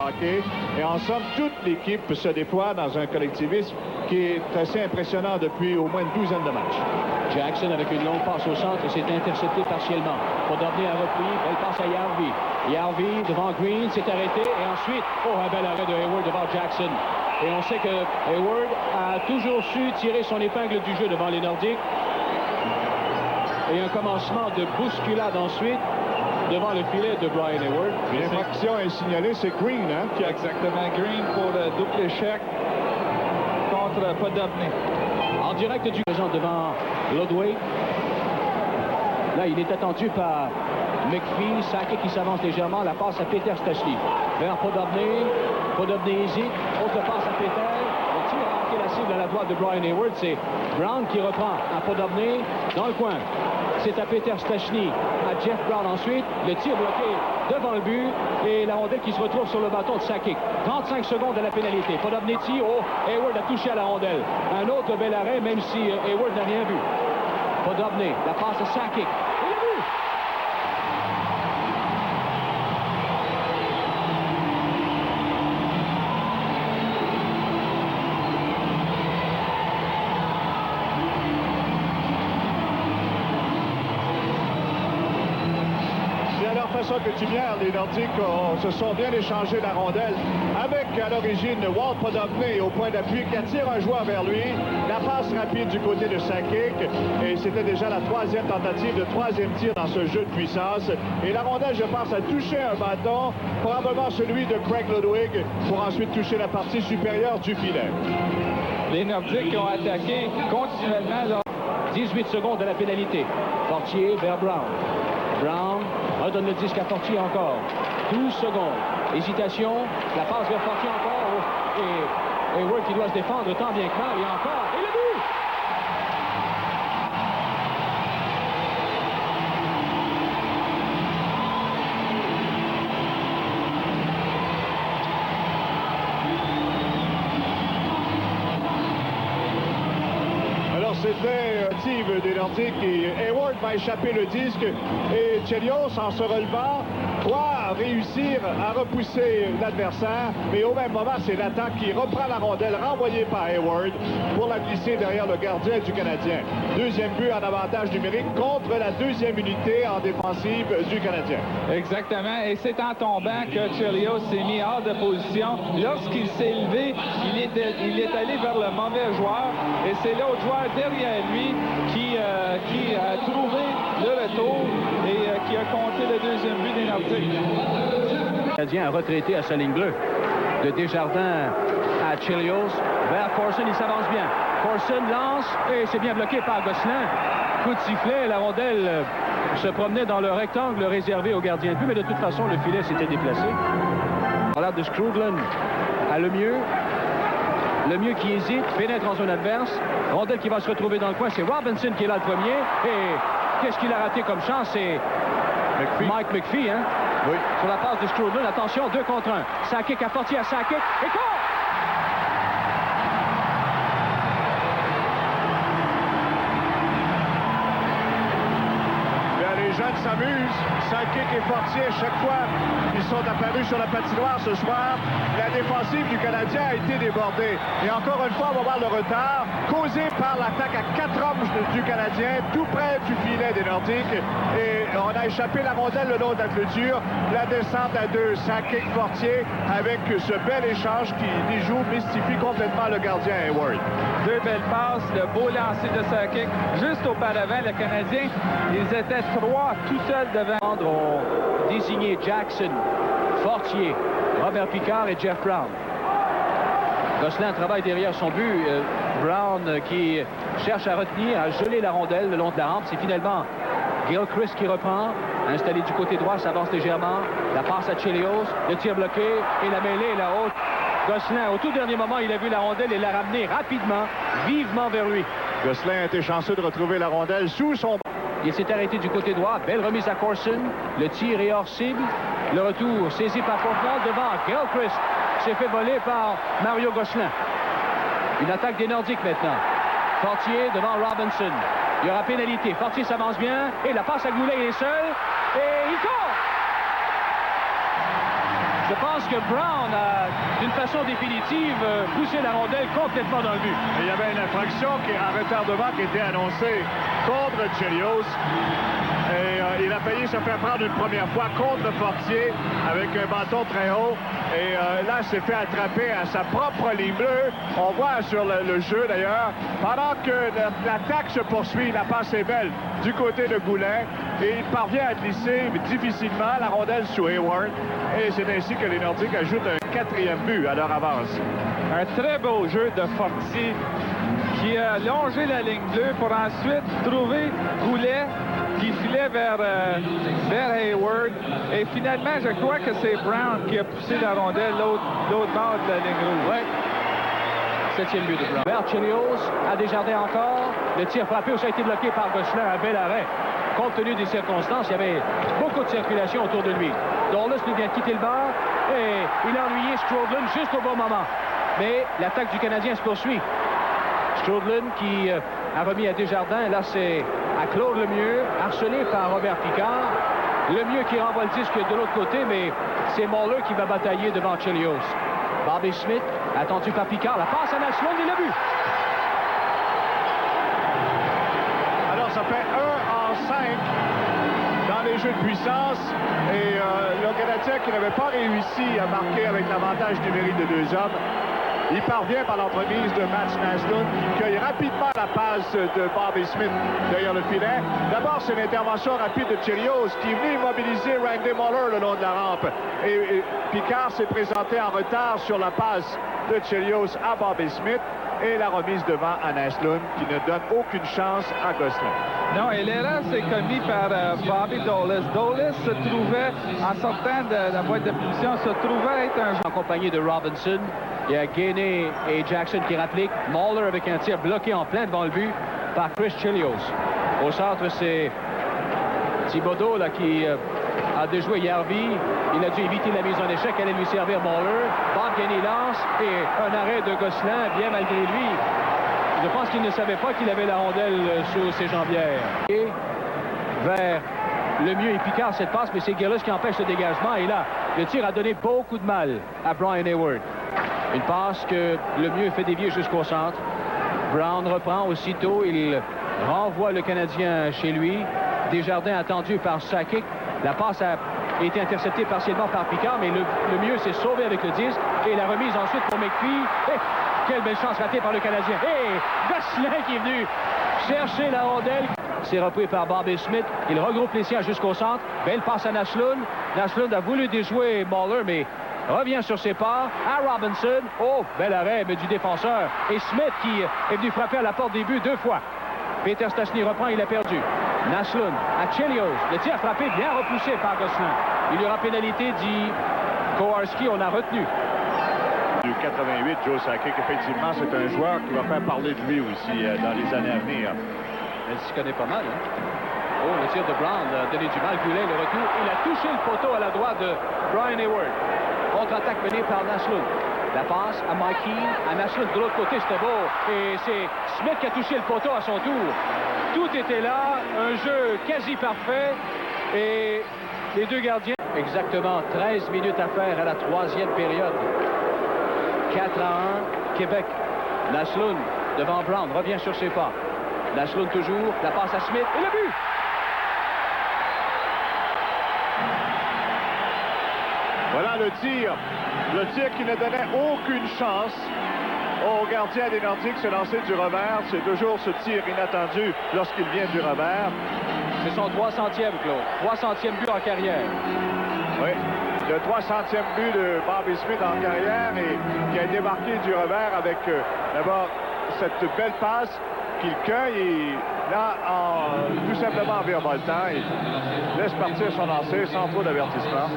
hockey. Et en somme, toute l'équipe se déploie dans un collectivisme qui est assez impressionnant depuis au moins une douzaine de matchs. Jackson avec une longue passe au centre et s'est intercepté partiellement. Podobny a repris, belle passe à Järvi. Järvi devant Green s'est arrêté et ensuite, un bel arrêt de Hayward devant Jackson. Et on sait que Hayward a toujours su tirer son épingle du jeu devant les Nordiques. Et un commencement de bousculade ensuite devant le filet de Brian Hayward. L'infraction est signalée, c'est Green, hein? Exactement, Green pour le double échec contre Podobny. En direct du présent devant Ludwig. Là, il est attendu par McPhee, Sakic qui s'avance légèrement. La passe à Peter Stastny. Vers Podobny. Podobny hésite. Autre passe à Peter. Le tir a manqué la cible à la droite de Brian Hayward. C'est Brown qui reprend à Podobny dans le coin. C'est à Peter Stastny, à Jeff Brown ensuite. Le tir bloqué devant le but et la rondelle qui se retrouve sur le bâton de Sakic. 35 secondes de la pénalité. Podobny tire. Hayward a touché à la rondelle. Un autre bel arrêt, même si Hayward n'a rien vu. Podobny, la passe à Sakic. Et le but! Façon coutumière, les Nordiques se sont bien échangés la rondelle avec à l'origine Walt Podobny au point d'appui qui attire un joueur vers lui. La passe rapide du côté de Sakic et c'était déjà la troisième tentative de troisième tir dans ce jeu de puissance. Et la rondelle, je pense, a touché un bâton, probablement celui de Craig Ludwig, pour ensuite toucher la partie supérieure du filet. Les Nordiques ont attaqué continuellement. 18 secondes de la pénalité. Fortier vers Brown. Brown redonne le disque à Fortier encore. 12 secondes. Hésitation. La passe vers Fortier encore. Et Hayward qui doit se défendre tant bien que mal. Et encore. Et le but! C'était Steve des Nordiques et Hayward va échapper le disque et Chelios, en se relevant, doit réussir à repousser l'adversaire, mais au même moment, c'est l'attaque qui reprend la rondelle renvoyée par Hayward pour la glisser derrière le gardien du Canadien. Deuxième but en avantage numérique contre la deuxième unité en défensive du Canadien. Exactement, et c'est en tombant que Chelios s'est mis hors de position. Lorsqu'il s'est levé, il est allé vers le mauvais joueur et c'est l'autre joueur derrière lui qui a trouvé le retour et qui a compté le deuxième but des Nordiques. Le Canadien a retraité à sa ligne bleue. De Desjardins à Chelios vers Corson, il s'avance bien. Corson lance et c'est bien bloqué par Gosselin. Coup de sifflet, la rondelle se promenait dans le rectangle réservé au gardien de but, mais de toute façon, le filet s'était déplacé. Voilà de Skrudland à Lemieux. Lemieux qui hésite, pénètre en zone adverse. Rondelle qui va se retrouver dans le coin. C'est Robinson qui est là le premier. Et qu'est-ce qu'il a raté comme chance? C'est Mike McPhee, hein? Oui. Sur la passe de Skrudland. Attention, 2 contre 1. Sakic a Fortier à Sakic. Et quoi? Les jeunes s'amusent. Sakic et Fortier, chaque fois qu'ils sont apparus sur la patinoire ce soir, la défensive du Canadien a été débordée. Et encore une fois, on va voir le retard causé par l'attaque à 4 hommes du Canadien, tout près du filet des Nordiques. Et on a échappé la rondelle le long de la clôture. La descente à 2, Sakic-Fortier, avec ce bel échange qui déjoue, mystifie complètement le gardien Hayward. 2 belles passes, le beau lancer de Sakic. Juste auparavant, le Canadien, ils étaient 3 tout seuls devant. Ont désigné Jackson, Fortier, Robert Picard et Jeff Brown. Gosselin travaille derrière son but. Brown qui cherche à retenir, à geler la rondelle le long de la rampe. C'est finalement Gilchrist qui reprend. Installé du côté droit, s'avance légèrement. La passe à Chelios, le tir bloqué et la mêlée est la haute. Gosselin, au tout dernier moment, il a vu la rondelle et l'a ramenée rapidement, vivement vers lui. Gosselin a été chanceux de retrouver la rondelle sous son... Il s'est arrêté du côté droit. Belle remise à Corson. Le tir est hors cible. Le retour saisi par Portland devant Gilchrist. S'est fait voler par Mario Gosselin. Une attaque des Nordiques maintenant. Fortier devant Robinson. Il y aura pénalité. Fortier s'avance bien. Et la passe à Goulet, il est seul. Et il court! Je pense que Brown a, d'une façon définitive, poussé la rondelle complètement dans le but. Et il y avait une infraction en retardement qui était annoncée contre Chelios. Et il a failli se faire prendre une première fois contre Fortier avec un bâton très haut. Et là, s'est fait attraper à sa propre ligne bleue. On voit sur le jeu, d'ailleurs, pendant que l'attaque se poursuit, la passe est belle du côté de Goulet. Et il parvient à glisser difficilement la rondelle sous Hayward. Et c'est ainsi que les Nordiques ajoutent un 4e but à leur avance. Un très beau jeu de Fortier qui a longé la ligne bleue pour ensuite trouver Goulet qui filait vers Hayward. Et finalement, je crois que c'est Brown qui a poussé la rondelle l'autre bord de la ligne rouge. Ouais. 7e but de Brown. Vers Chelios, à Desjardins encore. Le tir frappé, ça a été bloqué par Gosselin. Un bel arrêt. Compte tenu des circonstances, il y avait beaucoup de circulation autour de lui. Dorlus lui vient de quitter le bord et il a ennuyé Strodlin juste au bon moment. Mais l'attaque du Canadien se poursuit. Strodlin qui a remis à Desjardins. Là, c'est à Claude Lemieux, harcelé par Robert Picard. Lemieux qui renvoie le disque de l'autre côté, mais c'est Mahler qui va batailler devant Chelios. Bobby Smith, attendu par Picard. La passe à Naslund et le but. Alors, ça fait 1-5 dans les jeux de puissance. Et le Canadien qui n'avait pas réussi à marquer avec l'avantage numérique de 2 hommes, il parvient par l'entremise de Mats Naslund qui cueille rapidement la passe de Bobby Smith derrière le filet. D'abord, c'est l'intervention rapide de Chelios qui est venu immobiliser Randy Mahler le long de la rampe. Et Picard s'est présenté en retard sur la passe de Chelios à Bobby Smith et la remise devant à Naslund qui ne donne aucune chance à Gosselin. Non, et l'erreur s'est commise par Bobby Dorlus. Dorlus se trouvait, en sortant de la boîte de punition, se trouvait être un joueur en compagnie de Robinson. Il y a Gainey et Jackson qui rappliquent. Mahler avec un tir bloqué en plein devant le but par Chris Chelios. Au centre, c'est Thibodeau là, qui a déjoué Järvi. Il a dû éviter la mise en échec. Allait lui servir Mahler. Bob Gainey lance et un arrêt de Gosselin, bien malgré lui. Je pense qu'il ne savait pas qu'il avait la rondelle sous ses jambières. Et vers Lemieux et Picard cette passe, mais c'est Gillis qui empêche le dégagement. Et là, le tir a donné beaucoup de mal à Brian Hayward. Une passe que Lemieux fait dévier jusqu'au centre. Brown reprend aussitôt. Il renvoie le Canadien chez lui. Desjardins attendu par Sakic. La passe a été interceptée partiellement par Picard, mais Lemieux s'est sauvé avec le disque. Et la remise ensuite pour McPhee. Et quelle belle chance ratée par le Canadien. Et Gosselin qui est venu chercher la rondelle. C'est repris par Bobby Smith. Il regroupe les siens jusqu'au centre. Belle passe à Naslund. Naslund a voulu déjouer Mahler, mais revient sur ses pas à Robinson. Oh, bel arrêt, mais du défenseur. Et Smith qui est venu frapper à la porte des buts 2 fois. Peter Stastny reprend, il a perdu. Naslund à Chelios. Le tir frappé bien repoussé par Gosselin. Il y aura pénalité, dit Kowarski. On a retenu. Du 88, Joe Sakic, effectivement, c'est un joueur qui va faire parler de lui aussi dans les années à venir. Elle s'y connaît pas mal, hein? Oh, le tir de Brown a donné du mal. Goulet, le retour. Il a touché le poteau à la droite de Brian Hayward. Contre-attaque menée par Naslund. La passe à Mike Keane, à Naslund de l'autre côté, c'était beau. Et c'est Smith qui a touché le poteau à son tour. Tout était là, un jeu quasi parfait. Et les deux gardiens, exactement 13 minutes à faire à la 3e période. 4-1, Québec. Naslund devant Brown, revient sur ses pas. Naslund toujours, la passe à Smith et le but! Voilà le tir qui ne donnait aucune chance au gardien des Nordiques se lancer du revers. C'est toujours ce tir inattendu lorsqu'il vient du revers. C'est son 300e, Claude. 300e but en carrière. Oui, le 300e but de Bobby Smith en carrière et qui a été marqué du revers avec d'abord cette belle passe qu'il cueille et là, tout simplement en virevoltant, il laisse partir son lancer sans trop d'avertissement.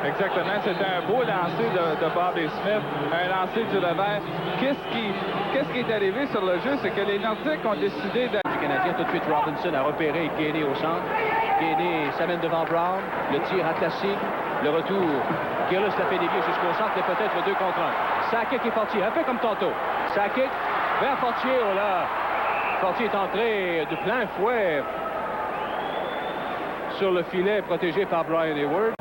Exactement, c'était un beau lancer de Bobby Smith, un lancer du revers. Qu'est-ce qui est arrivé sur le jeu, c'est que les Nordiques ont décidé de... Du Canadien, tout de suite, Robinson a repéré Gainey au centre. Gainey s'amène devant Brown, le tir à Tassig, le retour. Gillis l'a fait dévier jusqu'au centre, et peut-être 2 contre 1. Sakic est parti, un peu comme tantôt. Sakic vers Fortier, oh là! Fortier est entré de plein fouet sur le filet protégé par Brian Hayward.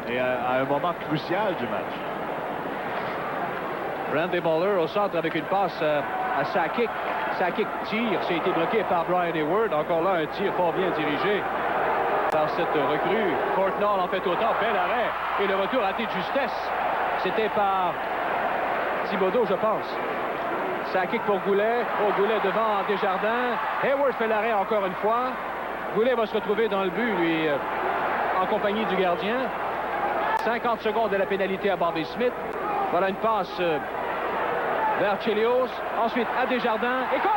Et à un moment crucial du match. Randy Muller au centre avec une passe à Sakic. Sakic tire, c'est été bloqué par Brian Hayward. Encore là, un tir fort bien dirigé par cette recrue. Courtnall en fait autant. Bel arrêt. Et le retour raté de justesse. C'était par Thibodeau, je pense. Sakic pour Goulet. Oh, Goulet devant Desjardins. Hayward fait l'arrêt encore une fois. Goulet va se retrouver dans le but, lui, en compagnie du gardien. 50 secondes de la pénalité à Bobby Smith. Voilà une passe vers Chelios. Ensuite à Desjardins. Et goal!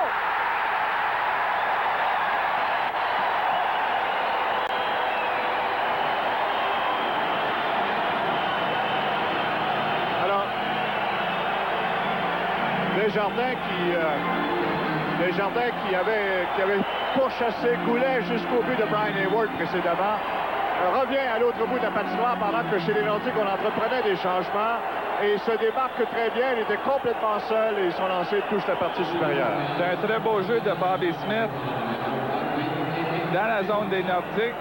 Alors, Desjardins qui avait pourchassé Goulet jusqu'au but de Brian Hayward précédemment, revient à l'autre bout de la patinoire pendant que chez les Nordiques, on entreprenait des changements et il se démarque très bien. Il était complètement seul et son lancer touche la partie supérieure. C'est un très beau jeu de Bobby Smith dans la zone des Nordiques.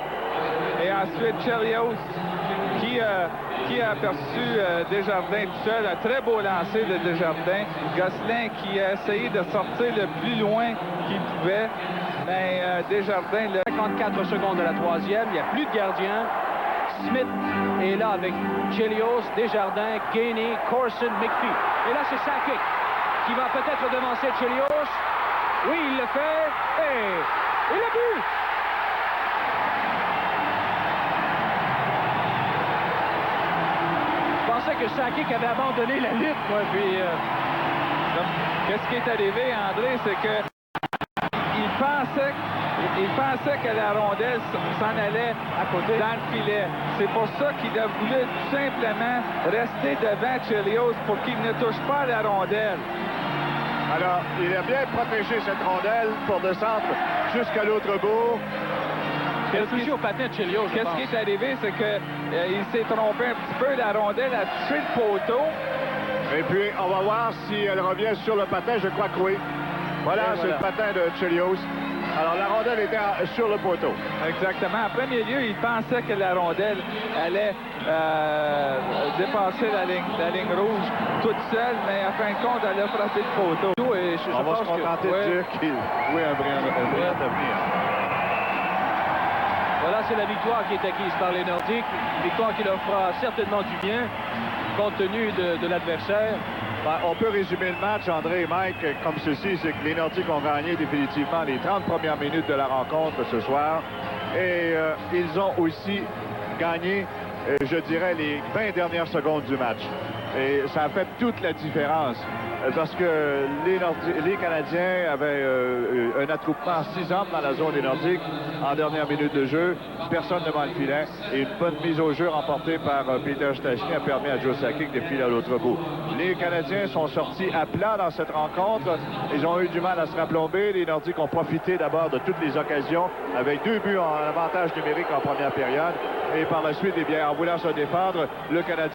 Et ensuite, Chelios qui a aperçu Desjardins tout seul. Un très beau lancer de Desjardins. Gosselin qui a essayé de sortir le plus loin qu'il pouvait. Mais Desjardins, 54 secondes de la troisième. Il n'y a plus de gardien. Smith est là avec Chelios, Desjardins, Gainey, Corson, McPhee. Et là, c'est Sakic qui va peut-être devancer Chelios. Oui, il le fait. Et le but! Je pensais que Sakic avait abandonné la lutte, moi, puis... Qu'est-ce qui est arrivé, André, c'est que il pensait que la rondelle s'en allait à côté dans le filet. C'est pour ça qu'il a voulu tout simplement rester devant Chelios pour qu'il ne touche pas à la rondelle. Alors, il a bien protégé cette rondelle pour descendre jusqu'à l'autre bout. Il a touché au patin de Chelios, je pense. Qu'est-ce qui est arrivé, c'est qu'il s'est trompé un petit peu. La rondelle a touché le poteau. Et puis, on va voir si elle revient sur le patin. Je crois que oui. Voilà, c'est le patin de Chelios. Alors, la rondelle était sur le poteau. Exactement. En premier lieu, il pensait que la rondelle allait dépasser la ligne rouge toute seule, mais en fin de compte, elle a frappé le poteau. Et on va se contenter de dire qu'il jouait un brillant avenir. Voilà, c'est la victoire qui est acquise par les Nordiques. Une victoire qui leur fera certainement du bien, compte tenu de l'adversaire. Ben, on peut résumer le match, André et Mike, comme ceci, c'est que les Nordiques ont gagné définitivement les 30 premières minutes de la rencontre ce soir. Et ils ont aussi gagné, je dirais, les 20 dernières secondes du match. Et ça a fait toute la différence. Parce que les Canadiens avaient un attroupement à 6 hommes dans la zone des Nordiques en dernière minute de jeu. Personne devant le filet. Et une bonne mise au jeu remportée par Peter Stastny a permis à Joe Sakic de filer à l'autre bout. Les Canadiens sont sortis à plat dans cette rencontre. Ils ont eu du mal à se raplomber. Les Nordiques ont profité d'abord de toutes les occasions avec 2 buts en avantage numérique en première période. Et par la suite, eh bien, en voulant se défendre, le Canadien